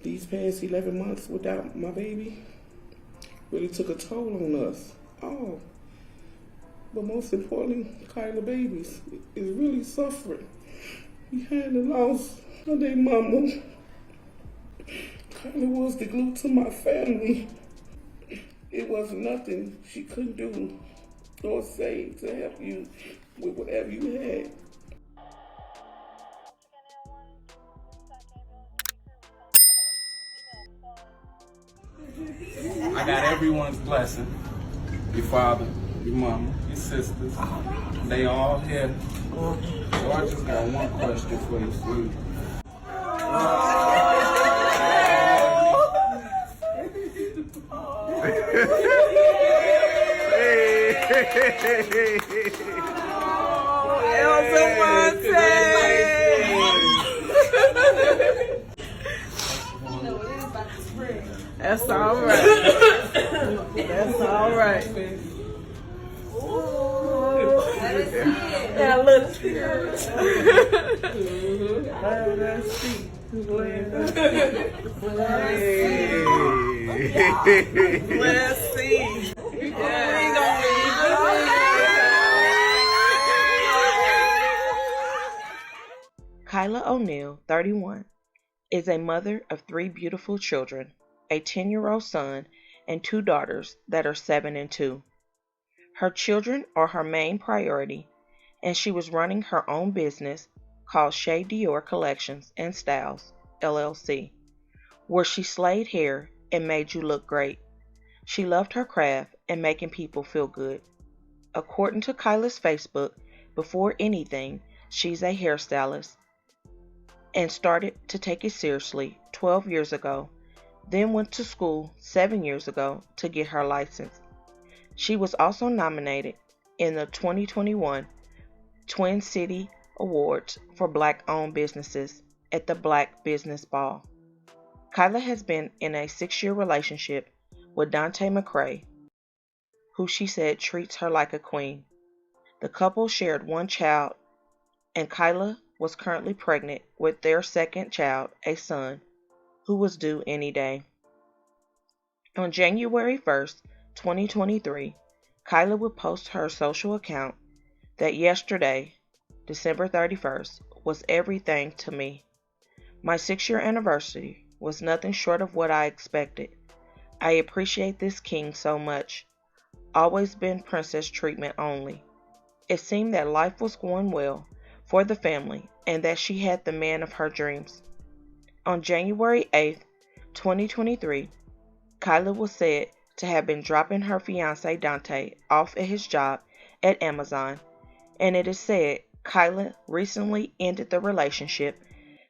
These past 11 months without my baby really took a toll on us all. But most importantly, Kyla babies is really suffering behind the loss of their mama. Kyla was the glue to my family. It was nothing she couldn't do or say to help you with whatever you had. I got everyone's blessing. Your father, your mama, your sisters. They all here. So I just got one question for you, sweetie. That's all right. That's all right. Yeah, let's see. Let's see. Let's see. Kyla O'Neal, 31, is a mother of 3 beautiful children, a 10-year-old son, and 2 daughters that are 7 and 2. Her children are her main priority, and she was running her own business called Shea Dior Collections and Styles, LLC, where she slayed hair and made you look great. She loved her craft and making people feel good. According to Kyla's Facebook, before anything, she's a hairstylist and started to take it seriously 12 years ago, then went to school 7 years ago to get her license. She was also nominated in the 2021 Twin City Awards for Black-owned businesses at the Black Business Ball. Kyla has been in a 6-year relationship with Dante McCray, who she said treats her like a queen. The couple shared 1 child, and Kyla was currently pregnant with their 2nd child, a son, who was due any day. On January 1st, 2023, Kyla would post her social account that yesterday, December 31st, was everything to me. My 6-year anniversary was nothing short of what I expected. I appreciate this king so much. Always been princess treatment only. It seemed that life was going well for the family and that she had the man of her dreams. On January 8th, 2023, Kyla was said to have been dropping her fiancé Dante off at his job at Amazon, and it is said Kyla recently ended the relationship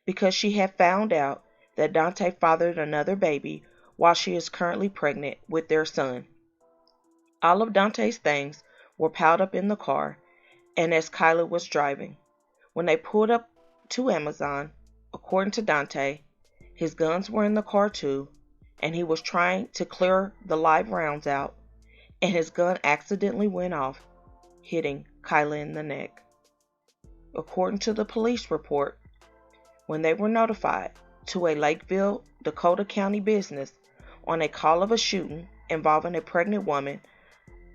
because she had found out that Dante fathered another baby while she is currently pregnant with their son. All of Dante's things were piled up in the car, and as Kyla was driving, when they pulled up to Amazon, according to Dante, his guns were in the car too, and he was trying to clear the live rounds out, and his gun accidentally went off, hitting Kyla in the neck. According to the police report, when they were notified to a Lakeville, Dakota County business on a call of a shooting involving a pregnant woman,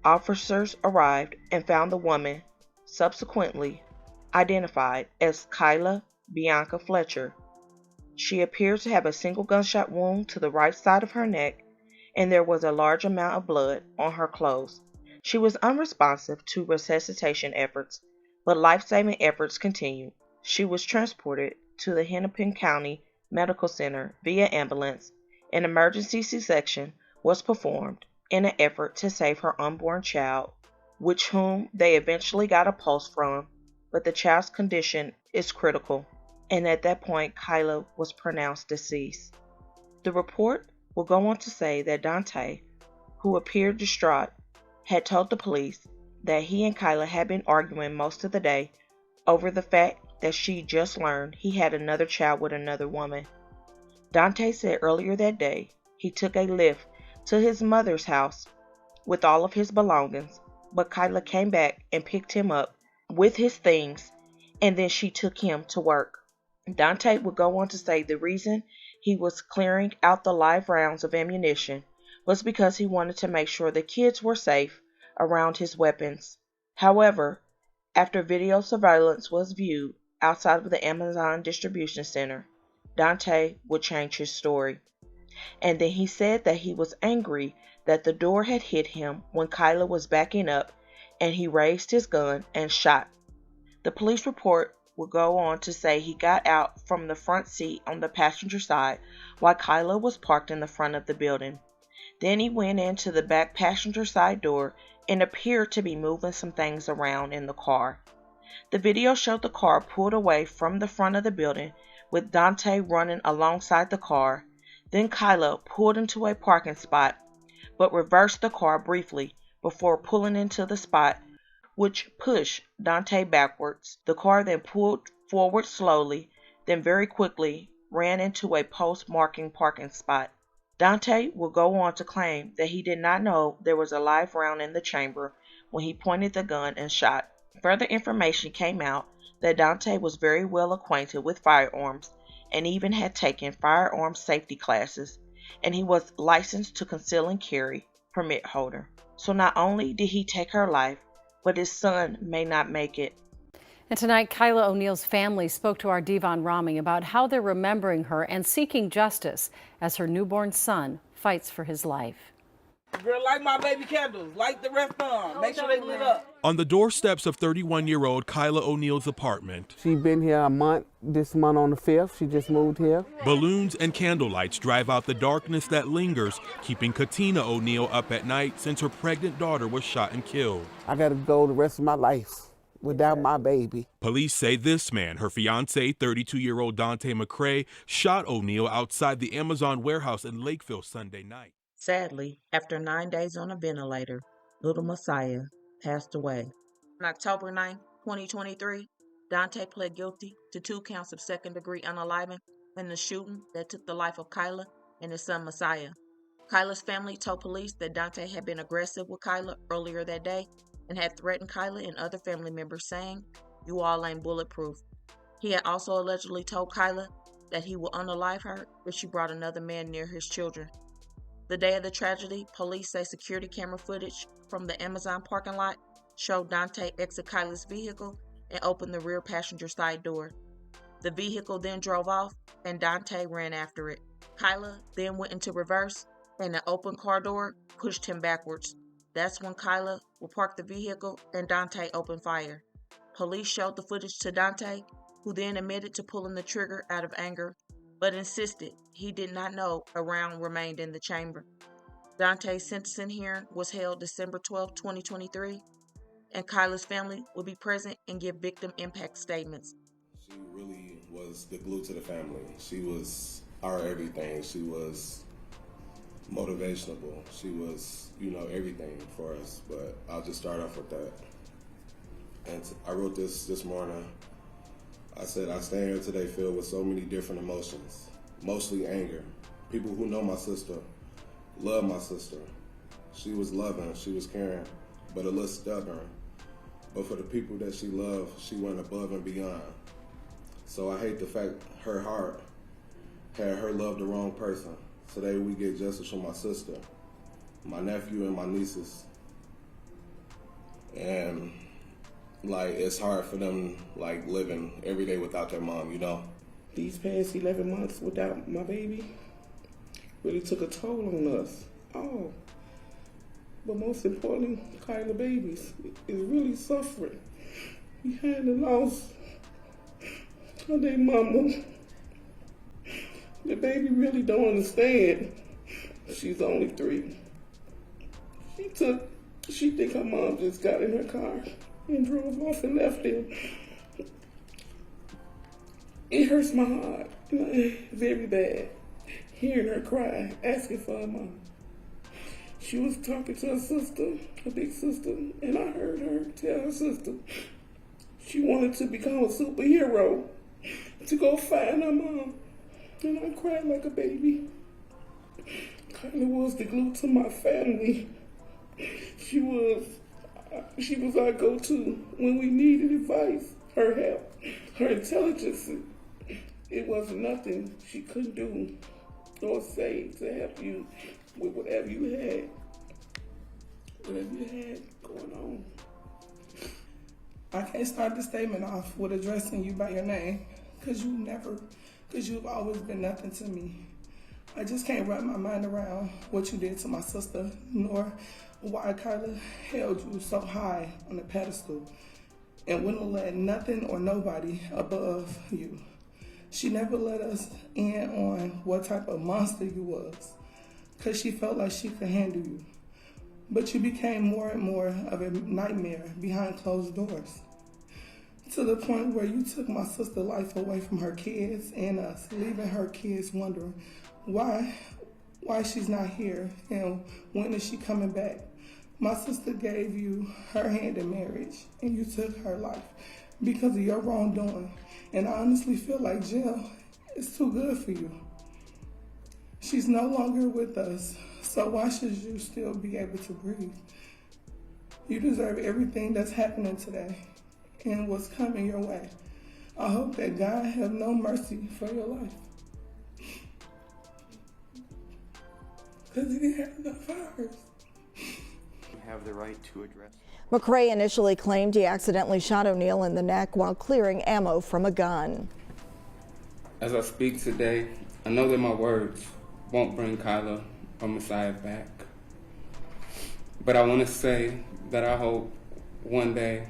officers arrived and found the woman, subsequently identified as Kyla Bianca Fletcher. She appeared to have a single gunshot wound to the right side of her neck, and there was a large amount of blood on her clothes. She was unresponsive to resuscitation efforts, but life-saving efforts continued. She was transported to the Hennepin County Medical Center via ambulance. An emergency C-section was performed in an effort to save her unborn child, whom they eventually got a pulse from, but the child's condition is critical, and at that point Kyla was pronounced deceased. The report will go on to say that Dante, who appeared distraught, had told the police that he and Kyla had been arguing most of the day over the fact that she just learned he had another child with another woman. Dante said earlier that day he took a lift to his mother's house with all of his belongings, but Kyla came back and picked him up with his things, and then she took him to work. Dante would go on to say the reason he was clearing out the live rounds of ammunition was because he wanted to make sure the kids were safe around his weapons. However, after video surveillance was viewed outside of the Amazon distribution center, Dante would change his story. And then he said that he was angry that the door had hit him when Kyla was backing up, and he raised his gun and shot. The police report would go on to say he got out from the front seat on the passenger side while Kyla was parked in the front of the building. Then he went into the back passenger side door and appeared to be moving some things around in the car. The video showed the car pulled away from the front of the building with Dante running alongside the car. Then Kyla pulled into a parking spot but reversed the car briefly before pulling into the spot, which pushed Dante backwards. The car then pulled forward slowly, then very quickly ran into a post-marking parking spot. Dante will go on to claim that he did not know there was a live round in the chamber when he pointed the gun and shot. Further information came out that Dante was very well acquainted with firearms and even had taken firearm safety classes, and he was licensed to conceal and carry permit holder. So not only did he take her life, but his son may not make it. And tonight, Kyla O'Neal's family spoke to our Devon Rami about how they're remembering her and seeking justice as her newborn son fights for his life. Girl, light my baby candles. Light the rest on. Make sure they lit up. On the doorsteps of 31-year-old Kyla O'Neal's apartment. She's been here a month, this month on the 5th. She just moved here. Balloons and candlelights drive out the darkness that lingers, keeping Katina O'Neal up at night since her pregnant daughter was shot and killed. I got to go the rest of my life without my baby. Police say this man, her fiancé, 32-year-old Dante McCray, shot O'Neal outside the Amazon warehouse in Lakeville Sunday night. Sadly, after 9 days on a ventilator, little Messiah passed away. On October 9, 2023, Dante pled guilty to 2 counts of second-degree unaliving in the shooting that took the life of Kyla and his son Messiah. Kyla's family told police that Dante had been aggressive with Kyla earlier that day and had threatened Kyla and other family members, saying, "You all ain't bulletproof." He had also allegedly told Kyla that he would unalive her if she brought another man near his children. The day of the tragedy, police say security camera footage from the Amazon parking lot showed Dante exit Kyla's vehicle and open the rear passenger side door. The vehicle then drove off and Dante ran after it. Kyla then went into reverse and the open car door pushed him backwards. That's when Kyla will park the vehicle and Dante opened fire. Police showed the footage to Dante, who then admitted to pulling the trigger out of anger, but insisted he did not know a round remained in the chamber. Dante's sentencing hearing was held December 12, 2023, and Kyla's family will be present and give victim impact statements. She really was the glue to the family. She was our everything. She was motivational. She was, everything for us, but I'll just start off with that. And I wrote this morning. I said, I stand here today filled with so many different emotions, mostly anger. People who know my sister love my sister. She was loving, she was caring, but a little stubborn. But for the people that she loved, she went above and beyond. So I hate the fact her heart had her love the wrong person. Today we get justice for my sister, my nephew, and my nieces. And it's hard for them, living every day without their mom, These past 11 months without my baby really took a toll on us all. But most importantly, Kyla babies is really suffering behind the loss of their mama. The baby really don't understand. She's only 3. She think her mom just got in her car and drove off and left them. It hurts my heart very bad hearing her cry, asking for her mom. She was talking to her sister, her big sister, and I heard her tell her sister she wanted to become a superhero to go find her mom. And I cried like a baby. Kyla was the glue to my family. She was our go-to when we needed advice, her help, her intelligence. It wasn't nothing she couldn't do. or saved to help you with whatever you had going on. I can't start this statement off with addressing you by your name, because you've always been nothing to me. I just can't wrap my mind around what you did to my sister, nor why Kyla held you so high on the pedestal and wouldn't let nothing or nobody above you. She never let us in on what type of monster you was, because she felt like she could handle you. But you became more and more of a nightmare behind closed doors, to the point where you took my sister's life away from her kids and us, leaving her kids wondering why she's not here and when is she coming back. My sister gave you her hand in marriage, and you took her life because of your wrongdoing. And I honestly feel like jail is too good for you. She's no longer with us, so why should you still be able to breathe? You deserve everything that's happening today and what's coming your way. I hope that God have no mercy for your life, because He had enough ours. Have the right to address. McCray initially claimed he accidentally shot O'Neal in the neck while clearing ammo from a gun. As I speak today, I know that my words won't bring Kyla or Messiah back. But I want to say that I hope one day,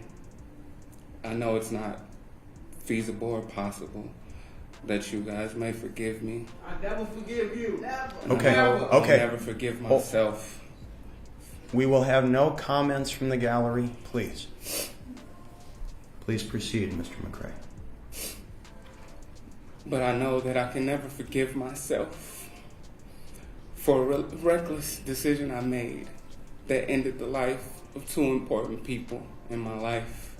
I know it's not feasible or possible, that you guys may forgive me. I never forgive you. Never. Okay, I'll okay. never forgive myself. We will have no comments from the gallery, please. Please proceed, Mr. McCray. But I know that I can never forgive myself for a reckless decision I made that ended the life of two important people in my life.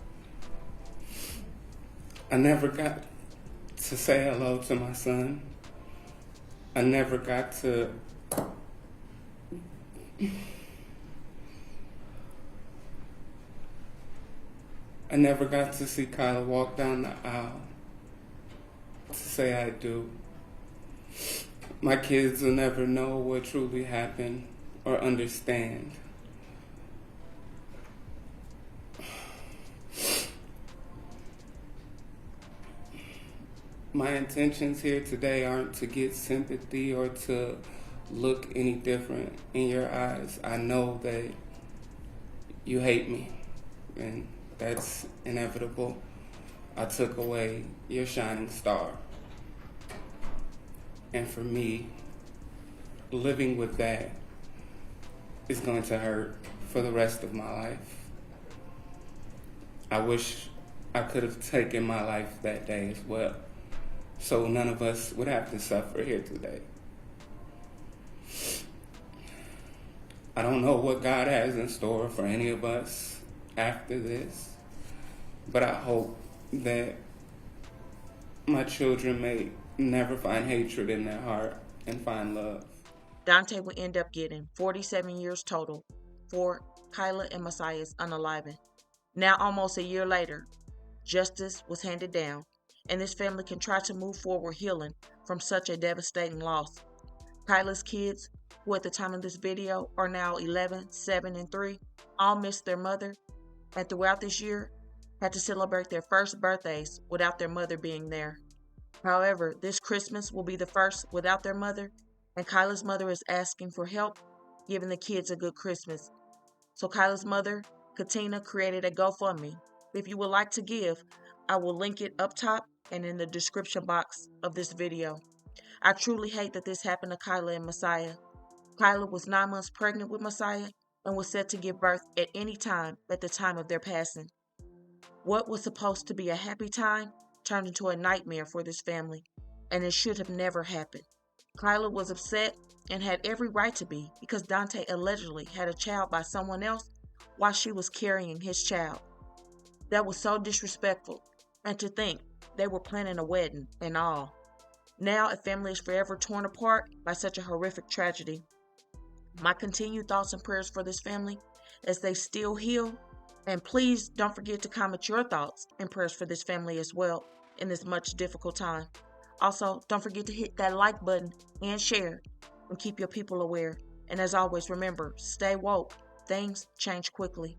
I never got to say hello to my son. I never got to see Kyla walk down the aisle to say I do. My kids will never know what truly happened or understand. My intentions here today aren't to get sympathy or to look any different in your eyes. I know that you hate me, and that's inevitable. I took away your shining star. And for me, living with that is going to hurt for the rest of my life. I wish I could have taken my life that day as well, so none of us would have to suffer here today. I don't know what God has in store for any of us after this, but I hope that my children may never find hatred in their heart and find love. Dante will end up getting 47 years total for Kyla and Messiah's unaliving. Now, almost a year later, justice was handed down, and this family can try to move forward healing from such a devastating loss. Kyla's kids, who at the time of this video are now 11, 7, and 3, all missed their mother, and throughout this year had to celebrate their first birthdays without their mother being there. However, this Christmas will be the first without their mother, and Kyla's mother is asking for help giving the kids a good Christmas. So Kyla's mother, Katina, created a GoFundMe. If you would like to give, I will link it up top and in the description box of this video. I truly hate that this happened to Kyla and Messiah. Kyla was 9 months pregnant with Messiah and was set to give birth at any time at the time of their passing. What was supposed to be a happy time turned into a nightmare for this family, and it should have never happened. Kyla was upset and had every right to be, because Dante allegedly had a child by someone else while she was carrying his child. That was so disrespectful, and to think they were planning a wedding and all. Now a family is forever torn apart by such a horrific tragedy. My continued thoughts and prayers for this family as they still heal, and please don't forget to comment your thoughts and prayers for this family as well in this much difficult time. Also, don't forget to hit that like button and share, and keep your people aware. And as always, remember, stay woke. Things change quickly.